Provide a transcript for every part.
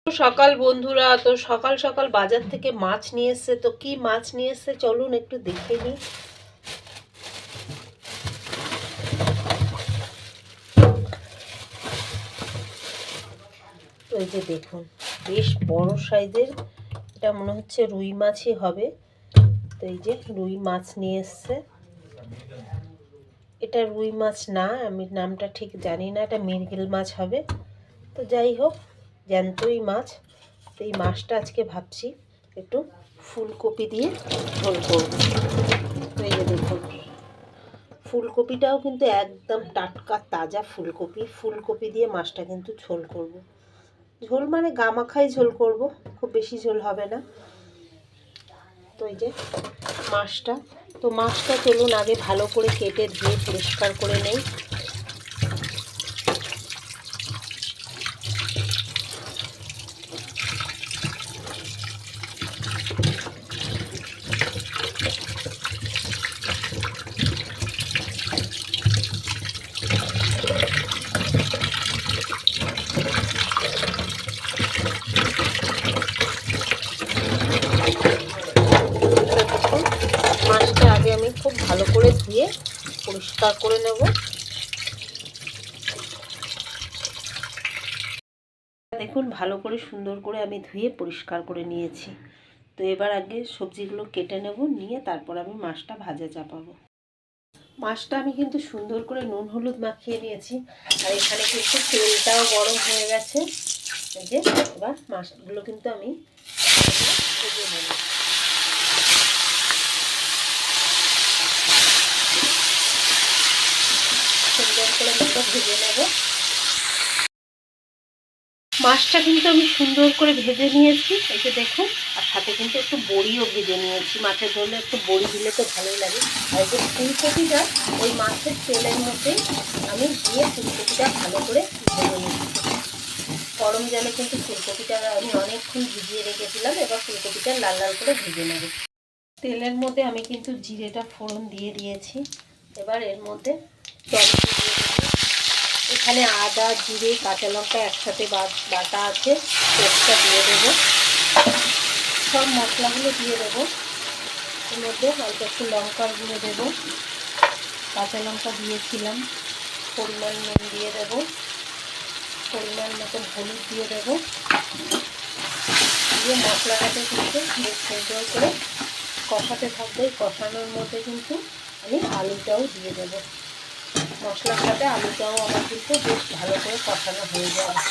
সকাল বন্ধুরা, তো সকাল সকাল বাজার থেকে মাছ নিয়ে এসছে। তো কি মাছ নিয়ে এসছে চলুন একটু দেখে নিই। তো এই যে দেখুন, বেশ বড় সাইজের, এটা মনে হচ্ছে রুই মাছই হবে। তো এই যে রুই মাছ নিয়ে এসছে। এটা রুই মাছ না, আমি নামটা ঠিক জানি না, এটা মৃগেল মাছ হবে। তো যাই হোক, জ্যান্তই মাছ। তো এই মাছটা আজকে ভাবছি একটু ফুলকপি দিয়ে ঝোল করব। তো এই যে দেখুন, ফুলকপিটাও কিন্তু একদম টাটকা তাজা ফুলকপি। ফুলকপি দিয়ে মাছটা কিন্তু ঝোল করব। ঝোল মানে গামাখাই ঝোল করব, খুব বেশি ঝোল হবে না। তো এই যে মাছটা, তো মাছটা চলুন আগে ভালো করে কেটে ধুয়ে পরিষ্কার করে নেই। মাছটা আগে আমি খুব ভালো করে ধুয়ে পরিষ্কার করে নেব। দেখুন, ভালো করে সুন্দর করে আমি ধুয়ে পরিষ্কার করে নিয়েছি। তো এবার আগে সবজিগুলো কেটে নেব, নিয়ে তারপর আমি মাছটা ভাজা চাপাবো। মাছটা আমি কিন্তু সুন্দর করে নুন হলুদ মাখিয়ে নিয়েছি, আর এখানে কিন্তু তেলটাও গরম হয়ে গেছে। এই যে এবার মাছগুলো কিন্তু আমি ভেজে নেব। সুন্দর করে মাছটা ভেজে নেব। মাছটা কিন্তু আমি সুন্দর করে ভেজে নিয়েছি, এই যে দেখুন। আর সাথে কিন্তু একটু বড়িও ভেজে নিয়েছি, মাছের ঝোলে একটু বড়ি দিলে তো ভালোই লাগে। আর এই যে ফুলকপিটা ওই মাছের তেলের মধ্যেই আমি দিয়ে ফুলকপিটা ভালো করে ভেজে নিচ্ছি। গরম জলে কিন্তু ফুলকপিটা আমি অনেকক্ষণ ভিজিয়ে রেখেছিলাম। এবার ফুলকপিটা লাল লাল করে ভেজে নেব। তেলের মধ্যে আমি কিন্তু জিরেটা ফোড়ন দিয়ে দিয়েছি। এবার এর মধ্যে টমেটো দিয়ে দেবো। এখানে আদা জিরে কাঁচা লঙ্কা একসাথে বাটা আছে, পেস্টটা দিয়ে দেবো। সব মশলাগুলো দিয়ে দেবো। এর মধ্যে অল্প একটু লঙ্কার গুঁড়ো দেবো, কাঁচা লঙ্কা দিয়েছিলাম, পরিমাণ নুন দিয়ে দেবো, পরিমাণ মতো হলুদ দিয়ে দেবো। দিয়ে মশলাটাকে কিন্তু বেশ সুন্দর করে কষাতে থাকবে। কষানোর মধ্যে কিন্তু আমি আলুটাও দিয়ে দেবো। মশলার সাথে আলুটাও আমার কিন্তু বেশ ভালো করে কষানো হয়ে যাবে।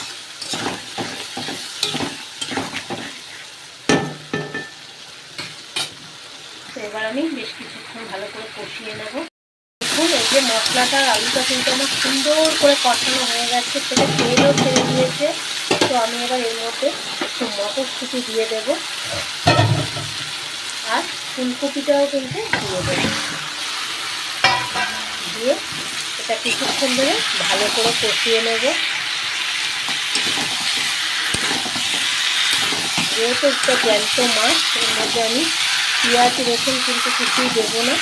তো এবার আমি বেশ কিছুক্ষণ ভালো করে কষিয়ে নেব। দেখুন, এই যে মশলাটার আলুটা কিন্তু আমার সুন্দর করে কষানো হয়ে গেছে, সেটা তেলও ছেড়ে দিয়েছে। তো আমি এবার এর মধ্যে একটু মটরশুঁটি দিয়ে দেব, আর ফুলকপিটাও কিন্তু দিয়ে দেব। দিয়ে এটা কিছুক্ষণ ধরে ভালো করে কষিয়ে নেব। যেহেতু একটা জ্যান্ত মাছ, এর মধ্যে আমি পেঁয়াজ রসুন কিন্তু কিছুই দেবো না।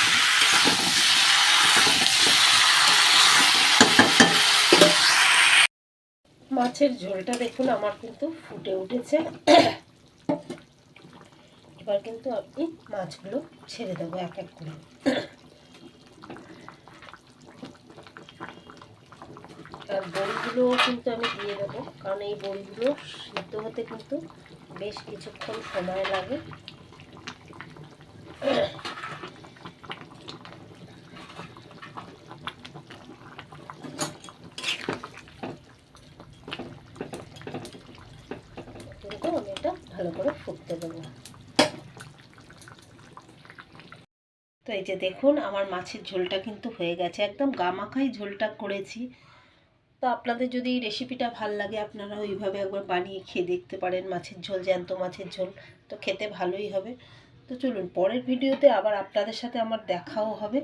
মাছের ঝোলটা দেখুন আমার কিন্তু ফুটে উঠেছে। এবার কিন্তু আপনি মাছগুলো ছেড়ে দেবো এক এক করে। আর বড়িগুলোও কিন্তু আমি দিয়ে দেবো, কারণ এই বড়িগুলো সিদ্ধ হতে কিন্তু বেশ কিছুক্ষণ সময় লাগে। কিন্তু আমি এটা ভালো করে ফুটতে দেবো। তো এই যে দেখুন, আমার মাছের ঝোলটা কিন্তু হয়ে গেছে, একদম গামাখাই ঝোলটা করেছি। তো আপনাদের যদি এই রেসিপিটা ভাল লাগে, আপনারা ওইভাবে একবার বানিয়ে খেয়ে দেখতে পারেন। মাছের ঝোল, জ্যান্ত মাছের ঝোল, তো খেতে ভালোই হবে। তো চলুন, পরের ভিডিওতে আবার আপনাদের সাথে আমার দেখাও হবে।